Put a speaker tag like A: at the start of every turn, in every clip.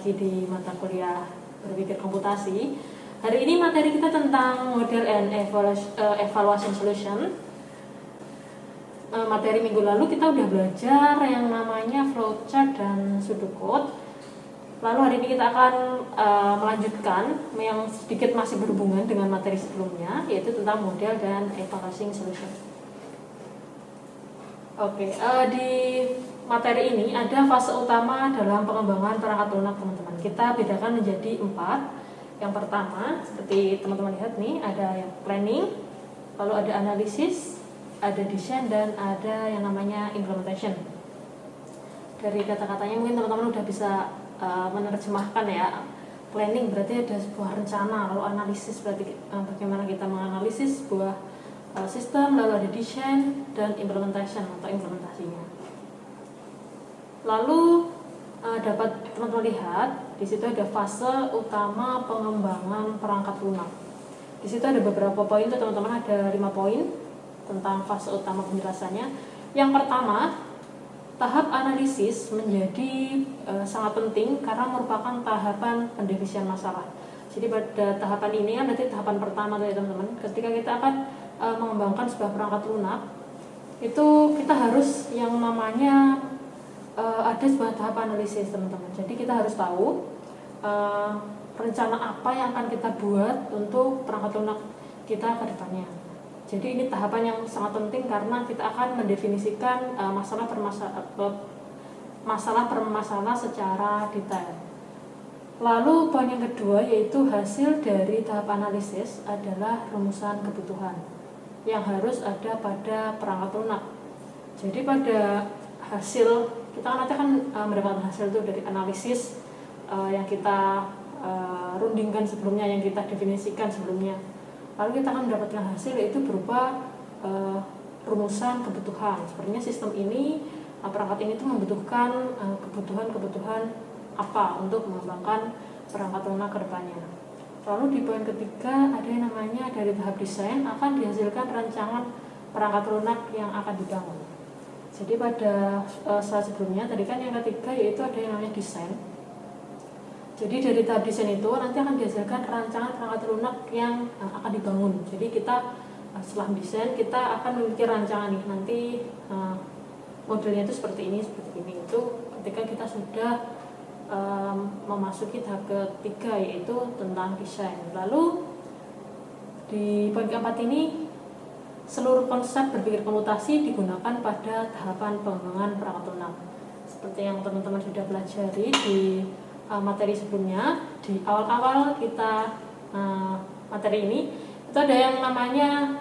A: lagi di mata kuliah berpikir komputasi. Hari ini materi kita tentang model and evaluation solution. Materi minggu lalu kita udah belajar yang namanya flowchart dan pseudocode. Lalu hari ini kita akan melanjutkan yang sedikit masih berhubungan dengan materi sebelumnya, yaitu tentang model dan evaluation solution. Oke, di materi ini ada fase utama dalam pengembangan perangkat lunak, teman-teman. Kita bedakan menjadi 4. Yang pertama, seperti teman-teman lihat nih, ada yang planning, lalu ada analisis, ada design, dan ada yang namanya implementation. Dari kata-katanya mungkin teman-teman udah bisa menerjemahkan ya. Planning berarti ada sebuah rencana, lalu analisis berarti bagaimana kita menganalisis sebuah sistem, lalu ada design dan implementation atau implementasinya. Lalu dapat teman-teman lihat di situ ada fase utama pengembangan perangkat lunak. Di situ ada beberapa poin tuh teman-teman, ada 5 poin tentang fase utama penjelasannya. Yang pertama, tahap analisis menjadi sangat penting karena merupakan tahapan pendefinisian masalah. Jadi pada tahapan ini kan nanti tahapan pertama ya teman-teman, ketika kita akan mengembangkan sebuah perangkat lunak, itu kita harus yang namanya ada sebuah tahap analisis, teman-teman. Jadi kita harus tahu rencana apa yang akan kita buat untuk perangkat lunak kita ke depannya. Jadi ini tahapan yang sangat penting karena kita akan mendefinisikan masalah permasalah secara detail. Lalu poin yang kedua yaitu hasil dari tahap analisis adalah rumusan kebutuhan yang harus ada pada perangkat lunak. Jadi pada hasil kita nanti akan mendapatkan hasil itu dari analisis yang kita rundingkan sebelumnya, yang kita definisikan sebelumnya. Lalu kita akan mendapatkan hasil yaitu berupa rumusan kebutuhan. Sepertinya sistem ini, perangkat ini itu membutuhkan kebutuhan-kebutuhan apa untuk mengembangkan perangkat lunak ke depannya. Lalu di poin ketiga ada yang namanya dari tahap desain akan dihasilkan rancangan perangkat lunak yang akan dibangun. Jadi pada slide sebelumnya tadi kan yang ketiga yaitu ada yang namanya desain. Jadi dari tahap desain itu nanti akan dihasilkan rancangan perangkat lunak yang akan dibangun. Jadi kita setelah desain kita akan memikir rancangan nih, nanti modelnya itu seperti ini. Itu ketika kita sudah memasuki tahap ketiga yaitu tentang desain. Lalu di poin keempat ini seluruh konsep berpikir komputasi digunakan pada tahapan pengembangan perangkat lunak. Seperti yang teman-teman sudah pelajari di materi sebelumnya, di awal-awal kita materi ini itu ada yang namanya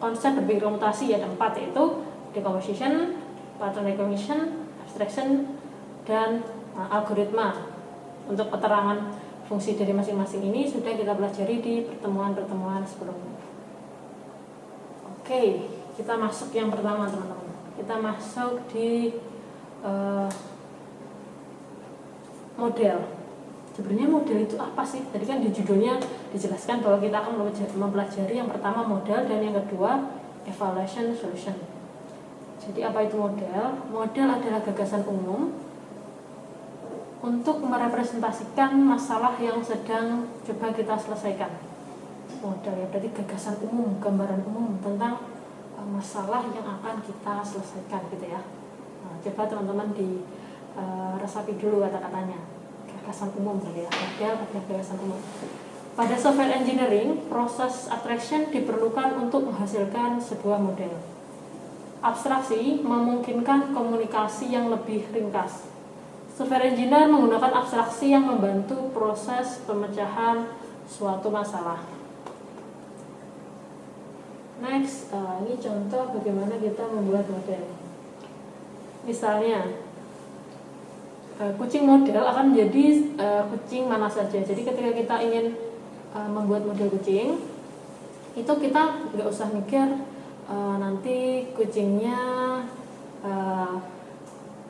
A: konsep berpikir komputasi, ada 4 yaitu decomposition, pattern recognition, abstraction, dan algoritma. Untuk keterangan fungsi dari masing-masing ini sudah kita pelajari di pertemuan-pertemuan sebelumnya. Oke, kita masuk yang pertama teman-teman. Kita masuk di model. Sebenarnya model itu apa sih? Tadi kan di judulnya dijelaskan bahwa kita akan mempelajari yang pertama model dan yang kedua evaluation solution. Jadi apa itu model? Model adalah gagasan umum untuk merepresentasikan masalah yang sedang coba kita selesaikan. Model ya berarti gagasan umum, gambaran umum tentang masalah yang akan kita selesaikan gitu ya. Nah, coba teman-teman resapi dulu kata-katanya. Gagasan umum tadi ya, model adalah gagasan umum. Pada software engineering, proses abstraction diperlukan untuk menghasilkan sebuah model. Abstraksi memungkinkan komunikasi yang lebih ringkas. Software engineer menggunakan abstraksi yang membantu proses pemecahan suatu masalah. Next, ini contoh bagaimana kita membuat model. Misalnya, kucing model akan menjadi kucing mana saja. Jadi ketika kita ingin membuat model kucing, itu kita nggak usah mikir nanti kucingnya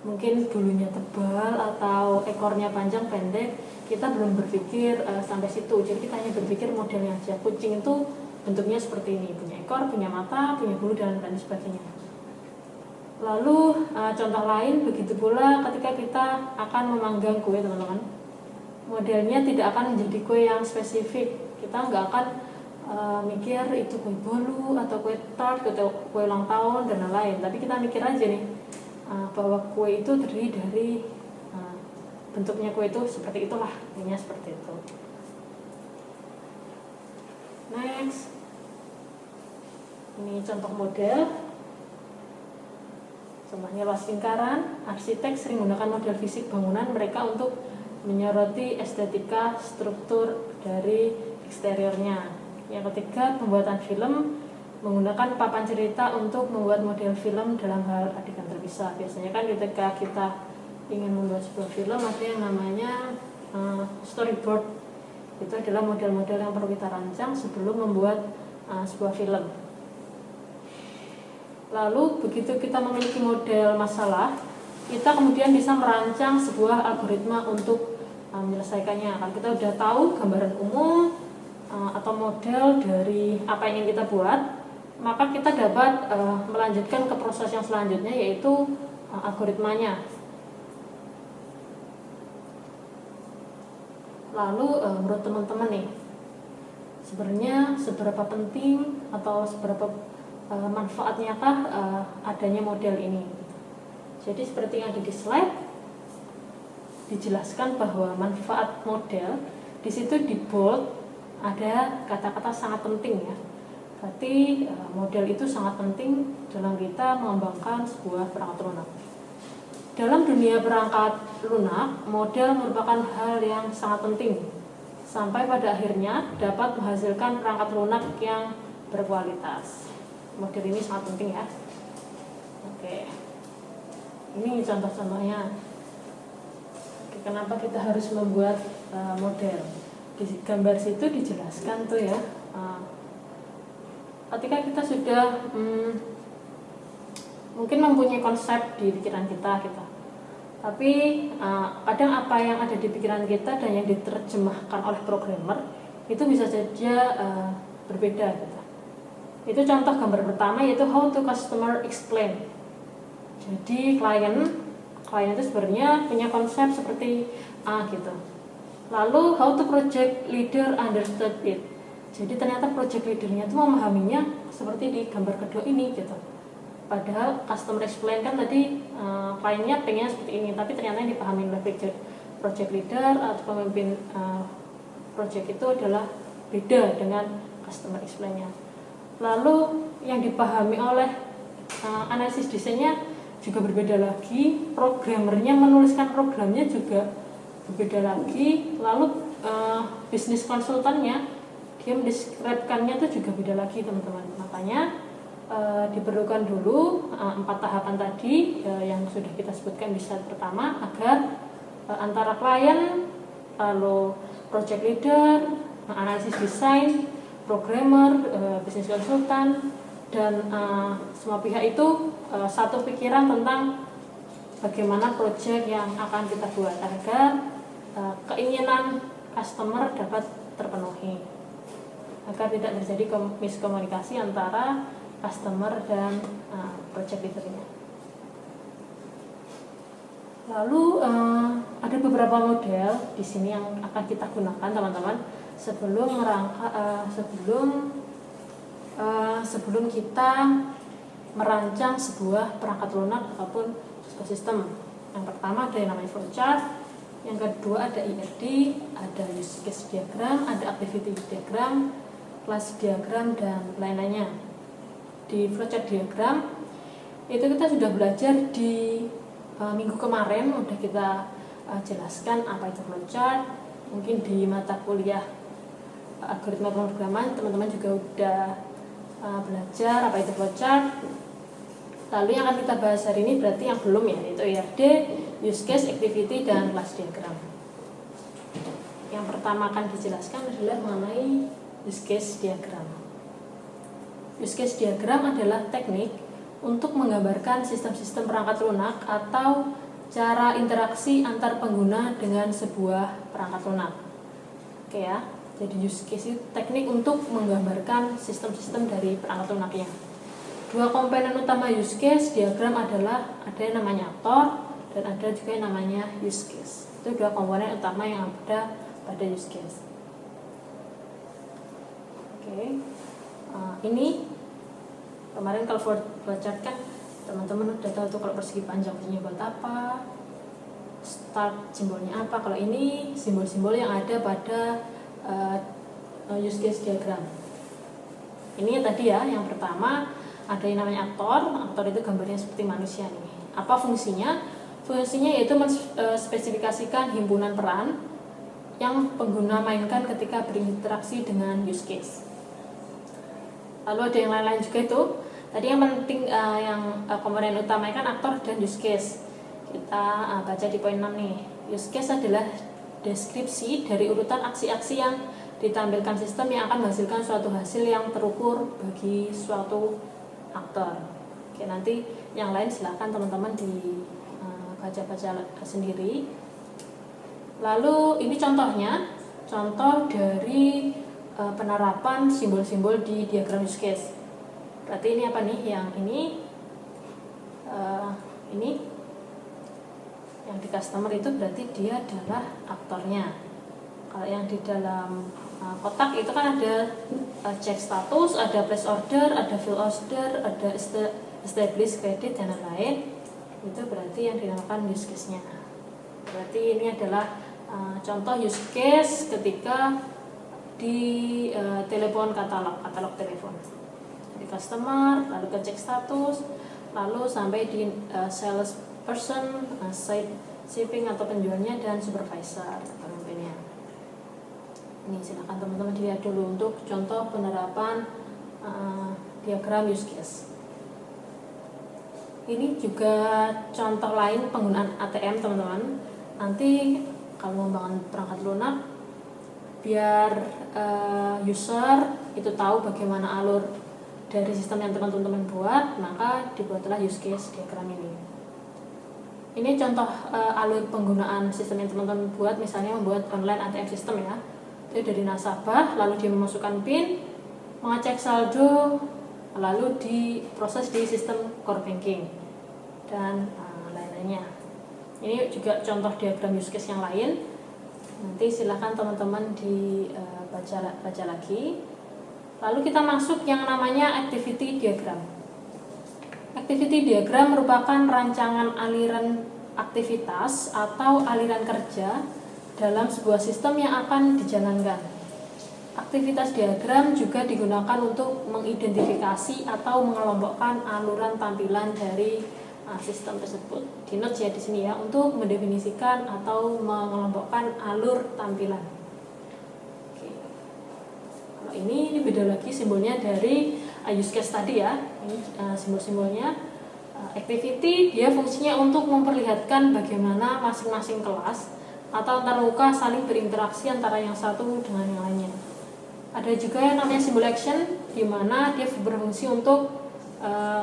A: mungkin bulunya tebal atau ekornya panjang pendek. Kita belum berpikir sampai situ. Jadi kita hanya berpikir modelnya aja. Kucing itu bentuknya seperti ini, punya ekor, punya mata, punya bulu, dan lain sebagainya. Lalu contoh lain begitu pula ketika kita akan memanggang kue teman-teman. modelnya tidak akan menjadi kue yang spesifik. Kita nggak akan mikir itu kue bolu atau kue tart atau kue ulang tahun dan lain-lain, tapi kita mikir aja nih bahwa kue itu terdiri dari bentuknya kue itu seperti itulah, intinya seperti itu. Next, ini contoh model. Contohnya luas lingkaran. Arsitek sering menggunakan model fisik bangunan mereka untuk menyoroti estetika struktur dari eksteriornya. Yang ketiga, pembuatan film menggunakan papan cerita untuk membuat model film dalam hal adegan terpisah. Biasanya kan ketika kita ingin membuat sebuah film ada yang namanya storyboard. Itu adalah model-model yang perlu kita rancang sebelum membuat sebuah film. Lalu begitu kita memiliki model masalah, kita kemudian bisa merancang sebuah algoritma untuk menyelesaikannya. Kan kita udah tahu gambaran umum atau model dari apa yang ingin kita buat, maka kita dapat melanjutkan ke proses yang selanjutnya, yaitu algoritmanya. Lalu menurut teman-teman nih, sebenarnya seberapa penting atau seberapa manfaatnya adanya model ini? Jadi seperti yang ada di slide, dijelaskan bahwa manfaat model di situ di bold ada kata-kata sangat penting ya. Berarti model itu sangat penting dalam kita mengembangkan sebuah perangkat lunak. Dalam dunia perangkat lunak, model merupakan hal yang sangat penting sampai pada akhirnya dapat menghasilkan perangkat lunak yang berkualitas. Model ini sangat penting ya. Oke, ini contoh-contohnya. Oke, kenapa kita harus membuat model? Di gambar situ dijelaskan tuh ya, ketika kita sudah mungkin mempunyai konsep di pikiran kita tapi kadang apa yang ada di pikiran kita dan yang diterjemahkan oleh programmer itu bisa saja berbeda gitu. Itu contoh gambar pertama, yaitu how to customer explain. Jadi klien itu sebenarnya punya konsep seperti A gitu. Lalu how to project leader understood it. Jadi ternyata project leadernya itu memahaminya seperti di gambar kedua ini gitu. Padahal customer explain kan tadi kliennya pengennya seperti ini, tapi ternyata yang dipahami oleh project leader atau pemimpin project itu adalah beda dengan customer explain-nya. Lalu yang dipahami oleh analisis desainnya juga berbeda lagi, programmernya menuliskan programnya juga berbeda lagi, lalu bisnis konsultannya dia mendeskripsikannya itu juga beda lagi teman-teman. Makanya diperlukan dulu 4 tahapan tadi yang sudah kita sebutkan di slide pertama, agar antara klien, lalu project leader, analisis desain, programmer, bisnis konsultan, dan semua pihak itu satu pikiran tentang bagaimana project yang akan kita buat agar keinginan customer dapat terpenuhi, agar tidak terjadi miskomunikasi antara customer dan project leadernya. Lalu ada beberapa model di sini yang akan kita gunakan teman-teman sebelum kita merancang sebuah perangkat lunak ataupun sistem. Yang pertama ada yang namanya flowchart, yang kedua ada IRD, ada use case diagram, ada activity diagram, class diagram, dan lain-lainnya. Di flowchart diagram itu kita sudah belajar di minggu kemarin, udah kita jelaskan apa itu flowchart. Mungkin di mata kuliah algoritma pemrograman teman-teman juga udah belajar apa itu flowchart. Lalu yang akan kita bahas hari ini berarti yang belum ya, yaitu IRD, use case, activity, dan class diagram. Yang pertama akan dijelaskan adalah mengenai use case diagram. Use case diagram adalah teknik untuk menggambarkan sistem-sistem perangkat lunak atau cara interaksi antar pengguna dengan sebuah perangkat lunak. Oke ya, jadi use case itu teknik untuk menggambarkan sistem-sistem dari perangkat lunaknya. Dua komponen utama use case diagram adalah ada yang namanya aktor dan ada juga yang namanya use case. Itu dua komponen utama yang ada pada use case. Oke. Ini kemarin kalau flowchart kan teman-teman udah tahu tuh kalau persegi panjang fungsinya buat apa, start simbolnya apa. Kalau ini simbol-simbol yang ada pada use case diagram. Ini tadi ya, yang pertama ada yang namanya aktor. Aktor itu gambarnya seperti manusia nih. Apa fungsinya? Fungsinya yaitu menspesifikasikan himpunan peran yang pengguna mainkan ketika berinteraksi dengan use case. Lalu ada yang lain-lain juga itu. Tadi yang penting komponen utama kan aktor dan use case. Kita baca di poin 6 nih. Use case adalah deskripsi dari urutan aksi-aksi yang ditampilkan sistem yang akan menghasilkan suatu hasil yang terukur bagi suatu aktor. Oke, nanti yang lain silakan teman-teman baca-baca sendiri. Lalu ini contohnya, contoh dari penerapan simbol-simbol di diagram use case. Berarti ini apa nih? Yang ini yang di customer itu berarti dia adalah aktornya. Kalau yang di dalam kotak itu kan ada cek status, ada place order, ada fill order, ada establish credit dan lain-lain. Itu berarti yang dinamakan use case-nya. Berarti ini adalah contoh use case ketika di telepon katalog telepon. Di customer, lalu ke cek status, lalu sampai di sales person, site shipping atau penjualnya, dan supervisor pemimpinnya. Ini silakan teman-teman dilihat dulu untuk contoh penerapan diagram use case. Ini juga contoh lain penggunaan ATM teman-teman. Nanti kalau membangun perangkat lunak, biar user itu tahu bagaimana alur dari sistem yang teman-teman buat, maka dibuatlah use case diagram ini. Ini contoh alur penggunaan sistem yang teman-teman buat, misalnya membuat online ATM system ya. Itu dari nasabah, lalu dia memasukkan PIN, mengecek saldo, lalu diproses di sistem core banking dan lain-lainnya. Ini juga contoh diagram use case yang lain. Nanti silahkan teman-teman baca lagi. Lalu kita masuk yang namanya activity diagram. Activity diagram merupakan rancangan aliran aktivitas atau aliran kerja dalam sebuah sistem yang akan dijalankan. Aktivitas diagram juga digunakan untuk mengidentifikasi atau mengelompokkan aluran tampilan dari sistem tersebut. Di notes ya di sini ya, untuk mendefinisikan atau mengelompokkan alur tampilan. Oke. Kalau ini beda lagi simbolnya dari use case tadi ya. Ini simbol-simbolnya. Activity dia fungsinya untuk memperlihatkan bagaimana masing-masing kelas atau antarmuka saling berinteraksi antara yang satu dengan yang lainnya. Ada juga yang namanya simbol action, di mana dia berfungsi untuk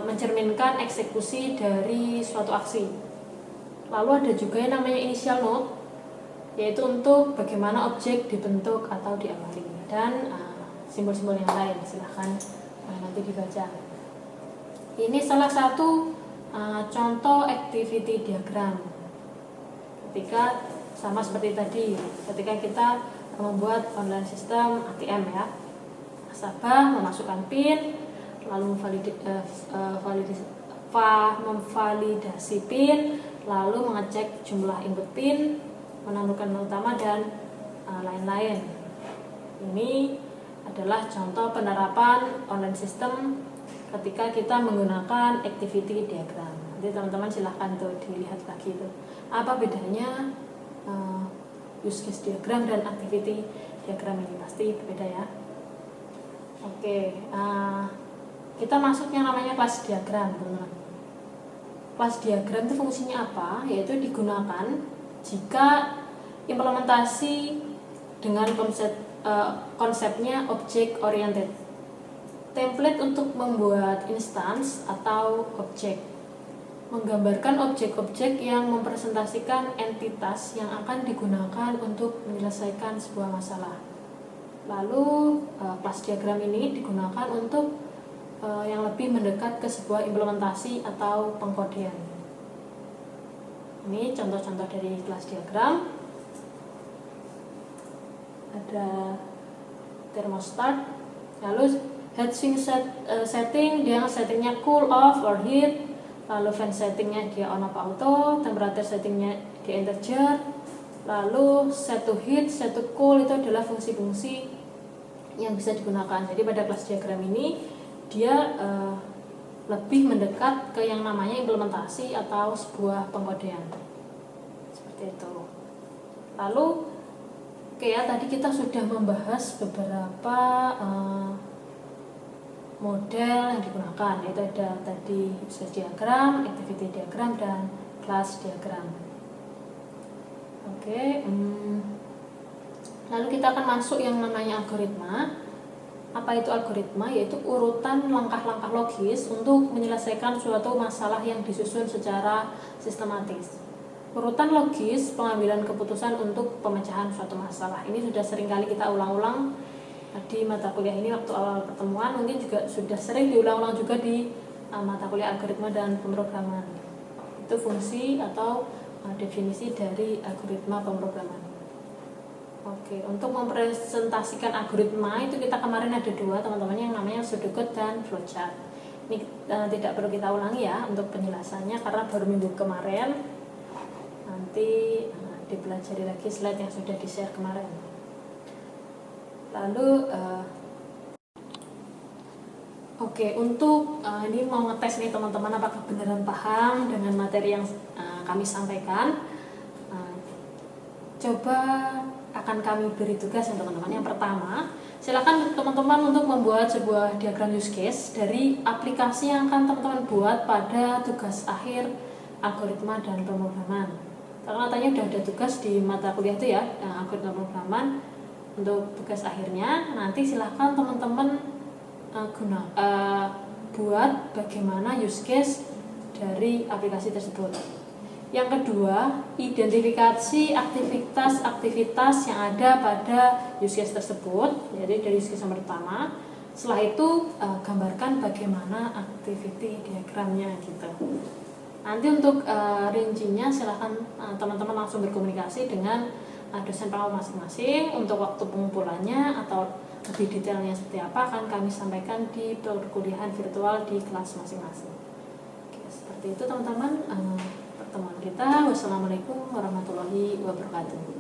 A: mencerminkan eksekusi dari suatu aksi. Lalu ada juga yang namanya initial node, yaitu untuk bagaimana objek dibentuk atau diawali, dan simbol-simbol yang lain. Silahkan nanti dibaca. Ini salah satu contoh activity diagram. Ketika sama seperti tadi, ketika kita membuat online system ATM ya, nasabah memasukkan PIN, lalu memvalidasi PIN, lalu mengecek jumlah input PIN, menambahkan nilai utama dan lain-lain. Ini adalah contoh penerapan online system ketika kita menggunakan activity diagram. Nanti teman-teman silahkan tuh dilihat lagi tuh apa bedanya use case diagram dan activity diagram ini, pasti berbeda ya. Oke, kita masuk yang namanya kelas diagram, teman-teman. Kelas diagram itu fungsinya apa? Yaitu digunakan jika implementasi dengan konsepnya object oriented. Template untuk membuat instance atau objek, menggambarkan objek-objek yang mempresentasikan entitas yang akan digunakan untuk menyelesaikan sebuah masalah. Lalu kelas diagram ini digunakan untuk yang lebih mendekat ke sebuah implementasi atau pengkodean. Ini contoh-contoh dari kelas diagram. ada thermostat. Lalu heatsink setting, dia settingnya cool off or heat. Lalu fan settingnya dia on apa auto, temperature settingnya dia integer. Lalu set to heat, set to cool itu adalah fungsi-fungsi yang bisa digunakan. Jadi pada kelas diagram ini dia lebih mendekat ke yang namanya implementasi atau sebuah pengkodean. Seperti itu. Lalu tadi kita sudah membahas beberapa model yang digunakan, yaitu ada tadi use case diagram, activity diagram, dan class diagram. Lalu kita akan masuk yang namanya algoritma. Apa itu algoritma? Yaitu urutan langkah-langkah logis untuk menyelesaikan suatu masalah yang disusun secara sistematis. Urutan logis pengambilan keputusan untuk pemecahan suatu masalah. Ini sudah sering kali kita ulang-ulang di mata kuliah ini waktu awal pertemuan, mungkin juga sudah sering diulang-ulang juga di mata kuliah algoritma dan pemrograman. Itu fungsi atau definisi dari algoritma pemrograman. Untuk mempresentasikan algoritma itu kita kemarin ada dua teman-teman, yang namanya pseudocode dan flowchart. Ini tidak perlu kita ulangi ya untuk penjelasannya karena baru minggu kemarin. Nanti dipelajari lagi slide yang sudah di-share kemarin. Lalu untuk ini mau ngetes nih teman-teman apakah beneran paham dengan materi yang kami sampaikan. Coba akan kami beri tugas ya teman-teman. Yang pertama, silakan teman-teman untuk membuat sebuah diagram use case dari aplikasi yang akan teman-teman buat pada tugas akhir algoritma dan pemrograman. Karena katanya udah ada tugas di mata kuliah itu ya, algoritma pemrograman. Untuk tugas akhirnya nanti silakan teman-teman buat bagaimana use case dari aplikasi tersebut. Yang kedua, identifikasi aktivitas-aktivitas yang ada pada use case tersebut. Jadi dari use case yang pertama. Setelah itu gambarkan bagaimana activity diagramnya gitu. Nanti untuk rincinya silahkan teman-teman langsung berkomunikasi dengan dosen pengawal masing-masing. Untuk waktu pengumpulannya atau lebih detailnya seperti apa akan kami sampaikan di perkuliahan virtual di kelas masing-masing. Seperti itu teman-teman pertemuan kita. Wassalamualaikum warahmatullahi wabarakatuh.